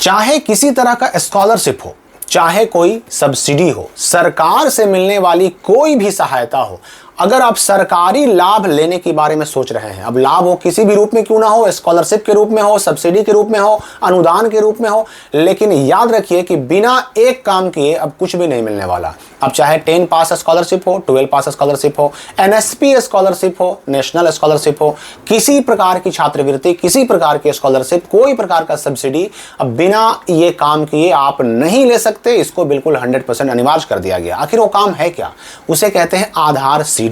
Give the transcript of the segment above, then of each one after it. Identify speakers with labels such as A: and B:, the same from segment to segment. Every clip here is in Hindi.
A: चाहे किसी तरह का स्कॉलरशिप हो, चाहे कोई सब्सिडी हो, सरकार से मिलने वाली कोई भी सहायता हो, अगर आप सरकारी लाभ लेने के बारे में सोच रहे हैं, अब लाभ हो किसी भी रूप में क्यों ना हो, स्कॉलरशिप के रूप में हो, सब्सिडी के रूप में हो, अनुदान के रूप में हो, लेकिन याद रखिए कि बिना एक काम किए अब कुछ भी नहीं मिलने वाला। अब चाहे 10 पास स्कॉलरशिप हो, 12 पास स्कॉलरशिप हो, एनएसपी स्कॉलरशिप हो, नेशनल स्कॉलरशिप हो, किसी प्रकार की छात्रवृत्ति, किसी प्रकार की स्कॉलरशिप, कोई प्रकार का सब्सिडी, अब बिना ये काम किए आप नहीं ले सकते। इसको बिल्कुल 100% अनिवार्य कर दिया गया। आखिर वो काम है क्या? उसे कहते हैं आधार सीडिंग।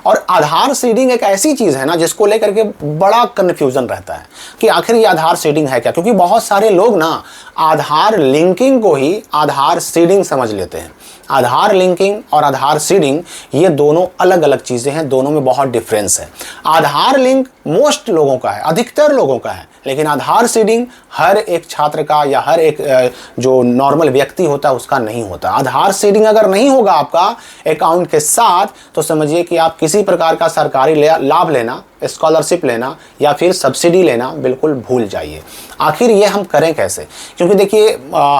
A: और आधार सीडिंग एक ऐसी चीज है ना जिसको लेकर के बड़ा कंफ्यूजन रहता है कि आखिर ये आधार सीडिंग है क्या, क्योंकि बहुत सारे लोग ना आधार लिंकिंग को ही आधार सीडिंग समझ लेते हैं। आधार लिंकिंग और आधार सीडिंग ये दोनों अलग अलग चीजें हैं, दोनों में बहुत डिफरेंस है। आधार लिंक मोस्ट लोगों का है, अधिकतर लोगों का है, लेकिन आधार सीडिंग हर एक छात्र का या हर एक जो नॉर्मल व्यक्ति होता है उसका नहीं होता। आधार सीडिंग अगर नहीं होगा आपका अकाउंट के साथ तो समझिए कि आप किसी प्रकार का सरकारी लाभ लेना, स्कॉलरशिप लेना या फिर सब्सिडी लेना बिल्कुल भूल जाइए। आखिर ये हम करें कैसे? क्योंकि देखिए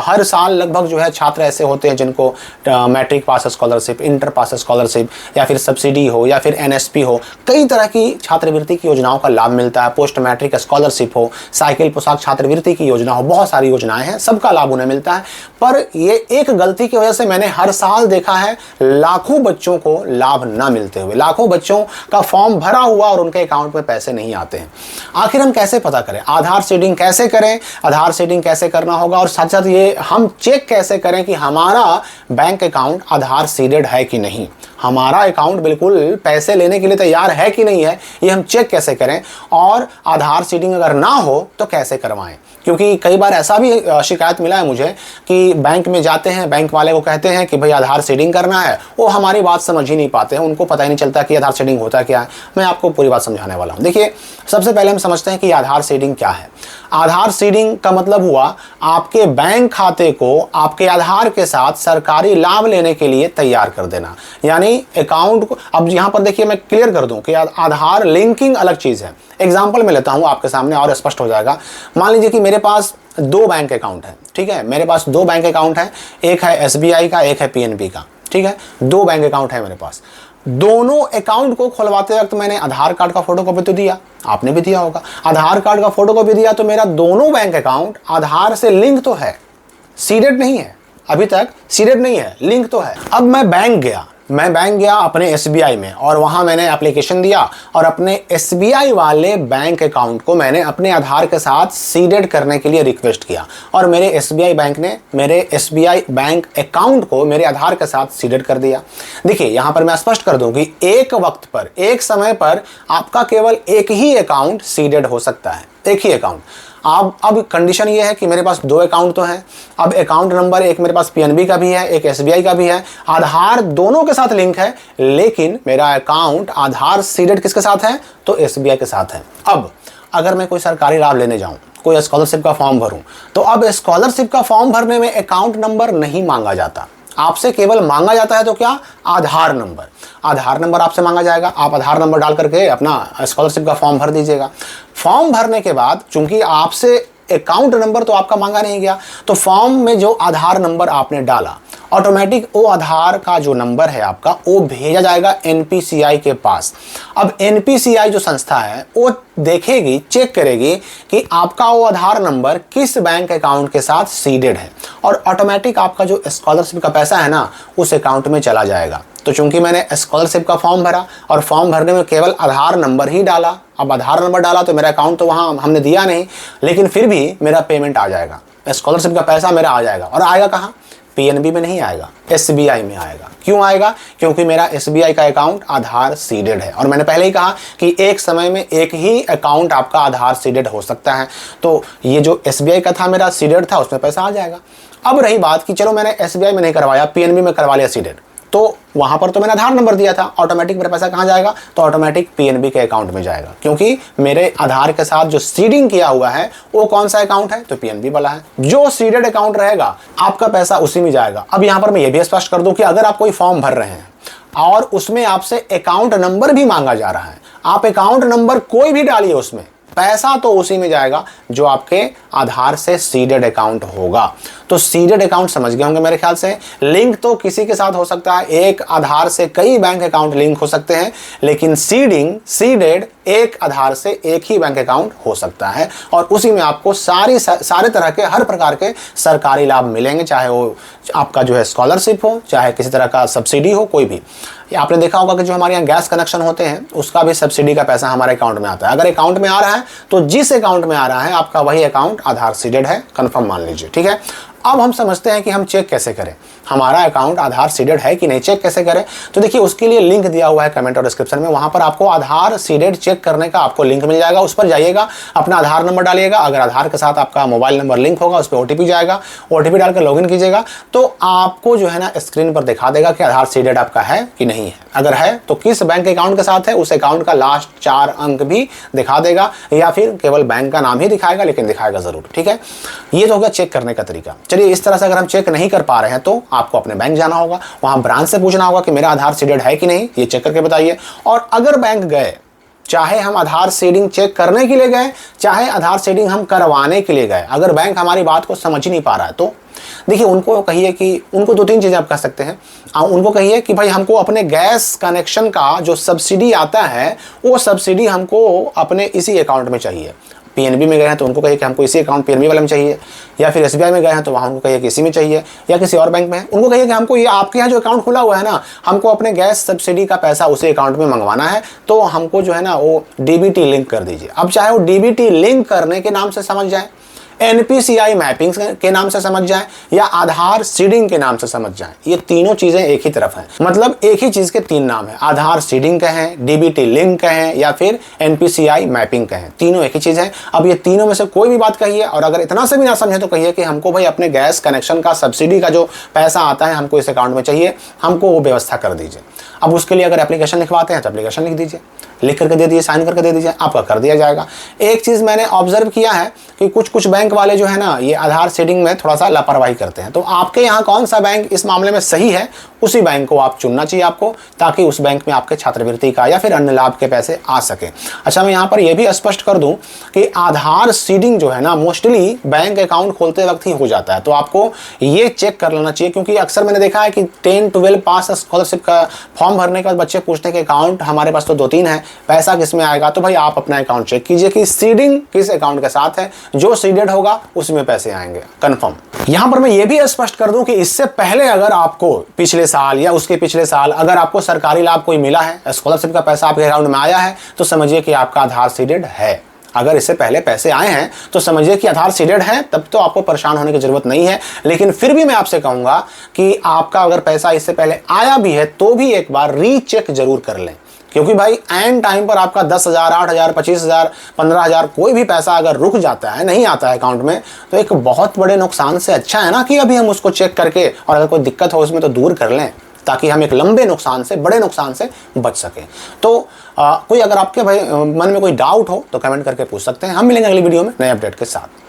A: हर साल लगभग जो है छात्र ऐसे होते हैं जिनको matric pass scholarship, inter pass scholarship या फिर सब्सिडी हो या फिर एनएसपी हो, कई तरह की छात्रवृत्ति की योजनाओं का लाभ मिलता है। पोस्ट मैट्रिक स्कॉलरशिप हो, साइकिल पोशाक छात्रवृत्ति की योजना हो, बहुत सारी योजनाएं हैं, सबका लाभ उन्हें मिलता है। पर ये एक गलती की वजह से मैंने हर साल देखा है लाखों बच्चों को लाभ ना मिलते हुए, लाखों बच्चों का फॉर्म भरा हुआ और उनके अकाउंट में पैसे नहीं आते हैं। आखिर हम कैसे पता करें? आधार सीडिंग कैसे करें, आधार सीडिंग कैसे करना होगा, और साथ साथ ये हम चेक कैसे करें कि हमारा बैंक अकाउंट आधार सीडेड है कि नहीं, हमारा अकाउंट बिल्कुल पैसे लेने के लिए तैयार है कि नहीं है, ये हम चेक कैसे करें। और आधार सीडिंग अगर ना हो तो कैसे करवाएं, क्योंकि कई बार ऐसा भी शिकायत मिला है मुझे कि बैंक में जाते हैं, बैंक वाले को कहते हैं कि भाई आधार सीडिंग करना है, वो हमारी बात समझ ही नहीं पाते हैं, उनको पता ही नहीं चलता कि आधार सीडिंग होता क्या है। मैं आपको पूरी बात समझाने वाला हूँ। देखिए सबसे पहले हम समझते हैं कि आधार सीडिंग क्या है। आधार सीडिंग का मतलब हुआ आपके बैंक खाते को आपके आधार के साथ सरकारी लाभ लेने के लिए तैयार कर देना, यानी अकाउंट को। अब यहाँ पर देखिए मैं क्लियर कर दूं कि आधार लिंकिंग अलग चीज है। एग्जाम्पल मैं लेता हूँ आपके सामने और स्पष्ट हो जाएगा। मान लीजिए कि मेरे पास 2 बैंक अकाउंट है, ठीक है, मेरे पास 2 बैंक अकाउंट है, एक है एसबीआई का, एक है पीएनबी का, ठीक है, 2 बैंक अकाउंट है मेरे पास। दोनों अकाउंट को खुलवाते वक्त मैंने आधार कार्ड का फोटोकॉपी तो दिया, आपने भी दिया होगा, आधार कार्ड का फोटोकॉपी दिया, तो मेरा दोनों बैंक अकाउंट आधार से लिंक तो है, सीडेड नहीं है, अभी तक सीडेड नहीं है, लिंक तो है। अब मैं बैंक गया अपने एसबीआई में और वहां मैंने एप्लीकेशन दिया और अपने एसबीआई वाले बैंक अकाउंट को मैंने अपने आधार के साथ सीडेड करने के लिए रिक्वेस्ट किया और मेरे एसबीआई बैंक ने मेरे एसबीआई बैंक अकाउंट को मेरे आधार के साथ सीडेड कर दिया। देखिए यहां पर मैं स्पष्ट कर दूं कि एक वक्त पर, एक समय पर आपका केवल एक ही अकाउंट सीडेड हो सकता है, एक ही अकाउंट। अब कंडीशन ये है कि मेरे पास 2 अकाउंट तो हैं। अब अकाउंट नंबर एक मेरे पास पीएनबी का भी है, एक एसबीआई का भी है, आधार दोनों के साथ लिंक है, लेकिन मेरा अकाउंट आधार सीडेड किसके साथ है? तो एसबीआई के साथ है। अब अगर मैं कोई सरकारी लाभ लेने जाऊं, कोई स्कॉलरशिप का फॉर्म भरूं, तो अब स्कॉलरशिप का फॉर्म भरने में अकाउंट नंबर नहीं मांगा जाता, आपसे केवल मांगा जाता है तो क्या? आधार नंबर। आधार नंबर आपसे मांगा जाएगा, आप आधार नंबर डाल करके अपना स्कॉलरशिप का फॉर्म भर दीजिएगा। फॉर्म भरने के बाद चूंकि आपसे अकाउंट नंबर तो आपका मांगा नहीं गया, तो फॉर्म में जो आधार नंबर आपने डाला ऑटोमेटिक वो आधार का जो नंबर है आपका वो भेजा जाएगा एनपीसीआई के पास। अब एनपीसीआई जो संस्था है वो देखेगी, चेक करेगी कि आपका वो आधार नंबर किस बैंक अकाउंट के साथ सीडेड है और ऑटोमेटिक आपका जो स्कॉलरशिप का पैसा है ना उस अकाउंट में चला जाएगा। तो चूंकि मैंने स्कॉलरशिप का फॉर्म भरा और फॉर्म भरने में केवल आधार नंबर ही डाला, अब आधार नंबर डाला तो मेरा अकाउंट तो वहाँ हमने दिया नहीं, लेकिन फिर भी मेरा पेमेंट आ जाएगा, स्कॉलरशिप का पैसा मेरा आ जाएगा। और आएगा कहाँ? पीएनबी में नहीं आएगा, एसबीआई में आएगा। क्यों आएगा? क्योंकि मेरा एसबीआई का अकाउंट आधार सीडेड है और मैंने पहले ही कहा कि एक समय में एक ही अकाउंट आपका आधार सीडेड हो सकता है। तो ये जो एसबीआई का था मेरा सीडेड था, उसमें पैसा आ जाएगा। अब रही बात कि चलो मैंने एसबीआई में नहीं करवाया, पीएनबी में करवा लिया सीडेड, तो वहां पर तो मैंने आधार नंबर दिया था, ऑटोमेटिक मेरा पैसा कहां जाएगा? तो ऑटोमेटिक पीएनबी के अकाउंट में जाएगा, क्योंकि मेरे आधार के साथ जो सीडिंग किया हुआ है वो कौन सा अकाउंट है? तो पीएनबी वाला है। जो सीडेड अकाउंट रहेगा आपका पैसा उसी में जाएगा। अब यहां पर मैं ये भी स्पष्ट कर दूं कि अगर आप कोई फॉर्म भर रहे हैं और उसमें आपसे अकाउंट नंबर भी मांगा जा रहा है, आप अकाउंट नंबर कोई भी डालिए उसमें, पैसा तो उसी में जाएगा जो आपके आधार से सीडेड अकाउंट होगा। तो सीडेड अकाउंट समझ गए होंगे मेरे ख्याल से। लिंक तो किसी के साथ हो सकता है, एक आधार से कई बैंक अकाउंट लिंक हो सकते हैं, लेकिन सीडेड एक आधार से एक ही बैंक अकाउंट हो सकता है और उसी में आपको सारे तरह के हर प्रकार के सरकारी लाभ मिलेंगे, चाहे वो आपका जो है स्कॉलरशिप हो, चाहे किसी तरह का सब्सिडी हो, कोई भी। आपने देखा होगा कि जो हमारे यहाँ गैस कनेक्शन होते हैं उसका भी सब्सिडी का पैसा हमारे अकाउंट में आता है। अगर अकाउंट में आ रहा है तो जिस अकाउंट में आ रहा है आपका वही अकाउंट आधार सीडेड है, कंफर्म मान लीजिए, ठीक है। अब हम समझते हैं कि हम चेक कैसे करें हमारा अकाउंट आधार सीडेड है कि नहीं, चेक कैसे करें। तो देखिए उसके लिए लिंक दिया हुआ है कमेंट और डिस्क्रिप्शन में, वहां पर आपको आधार सीडेड चेक करने का आपको लिंक मिल जाएगा। उस पर जाइएगा, अपना आधार नंबर डालिएगा, अगर आधार के साथ आपका मोबाइल नंबर लिंक होगा उस पर ओटीपी जाएगा, ओटीपी डालकर लॉगिन कीजिएगा तो आपको जो है ना स्क्रीन पर दिखा देगा कि आधार सीडेड आपका है कि नहीं है। अगर है तो किस बैंक अकाउंट के साथ है उस अकाउंट का लास्ट 4 अंक भी दिखा देगा, या फिर केवल बैंक का नाम ही दिखाएगा लेकिन दिखाएगा जरूर, ठीक है। ये तो हो गया चेक करने का तरीका। चलिए इस तरह से अगर हम चेक नहीं कर पा रहे हैं तो आपको अपने बैंक जाना होगा, वहां ब्रांच से पूछना होगा कि मेरा आधार सीडेड है कि नहीं, ये चेक करके बताइए। और अगर बैंक गए, चाहे हम आधार सीडिंग चेक करने के लिए गए, चाहे आधार सीडिंग हम करवाने के लिए गए, अगर बैंक हमारी बात को समझ ही नहीं पा रहा है तो देखिए उनको कहिए कि उनको 2-3 चीजें आप कह सकते हैं। उनको कहिए कि भाई हमको अपने गैस कनेक्शन का जो सब्सिडी आता है वो सब्सिडी हमको अपने इसी अकाउंट में चाहिए। पीएनबी में गए हैं तो उनको कहिए कि हमको इसी अकाउंट पीएनबी वाले में चाहिए, या फिर एसबीआई में गए हैं तो वहाँ उनको कहिए कि इसी में चाहिए, या किसी और बैंक में है उनको कहिए कि हमको ये आपके यहाँ जो अकाउंट खुला हुआ है ना, हमको अपने गैस सब्सिडी का पैसा उसी अकाउंट में मंगवाना है, तो हमको जो है ना वो डीबीटी लिंक कर दीजिए। अब चाहे वो डीबीटी लिंक करने के नाम से समझ जाए, एनपीसीआई मैपिंग के नाम से समझ जाए, या आधार सीडिंग के नाम से समझ जाए, ये तीनों चीजें एक ही तरफ हैं। मतलब एक ही चीज के 3 नाम है, आधार सीडिंग कहें, डीबीटी लिंक कहें, या फिर एनपीसीआई मैपिंग कहें, तीनों एक ही चीज है। अब ये तीनों में से कोई भी बात कहिए, और अगर इतना से भी ना समझे तो कहिए कि हमको भाई अपने गैस कनेक्शन का सब्सिडी का जो पैसा आता है हमको इस अकाउंट में चाहिए, हमको वो व्यवस्था कर दीजिए। अब उसके लिए अगर एप्लीकेशन लिखवाते हैं तो एप्लीकेशन लिख दीजिए, लिख करके दे दीजिए, साइन करके दे दीजिए, आपका कर दिया जाएगा। एक चीज मैंने ऑब्जर्व किया है कि कुछ बैंक वाले जो है ना ये आधार सीडिंग में थोड़ा सा लापरवाही करते हैं, तो आपके यहाँ कौन सा बैंक इस मामले में सही है उसी बैंक को आप चुनना चाहिए आपको, ताकि उस बैंक में आपके छात्रवृत्ति का या फिर अन्य लाभ के पैसे आ सके। अच्छा मैं यहाँ पर यह भी स्पष्ट कर दूं कि आधार सीडिंग जो है ना मोस्टली बैंक अकाउंट खोलते वक्त ही हो जाता है, तो आपको ये चेक कर लेना चाहिए, क्योंकि अक्सर मैंने देखा है कि 10-12 पास स्कॉलरशिप का फॉर्म भरने के बाद बच्चे पूछते हैं कि अकाउंट हमारे पास तो 2-3 है, पैसा किस में आएगा। तो भाई आप अपना अकाउंट चेक कीजिए कि सीडिंग किस अकाउंट के साथ है, जो सीडेड होगा उसमें पैसे आएंगे कंफर्म। यहां पर मैं ये भी स्पष्ट कर दूं कि इससे पहले अगर आपको पिछले साल या उसके पिछले साल अगर आपको सरकारी लाभ कोई मिला है, स्कॉलरशिप का पैसा आपके अकाउंट में आया है, तो समझिए कि आपका आधार सीडेड है। अगर इससे पहले पैसे आए हैं तो समझिए कि आधार सीडेड है, तब तो आपको परेशान होने की जरूरत नहीं है। लेकिन फिर भी मैं आपसे कहूंगा कि आपका अगर पैसा इससे पहले आया भी है तो भी एक बार रीचेक जरूर कर लें, क्योंकि भाई एंड टाइम पर आपका 10,000, 8,000, 25,000, 15,000 कोई भी पैसा अगर रुक जाता है, नहीं आता है अकाउंट में, तो एक बहुत बड़े नुकसान से अच्छा है ना कि अभी हम उसको चेक करके और अगर कोई दिक्कत हो उसमें तो दूर कर लें, ताकि हम एक लंबे नुकसान से, बड़े नुकसान से बच सकें। तो कोई अगर आपके भाई मन में कोई डाउट हो तो कमेंट करके पूछ सकते हैं। हम मिलेंगे अगली वीडियो में नए अपडेट के साथ।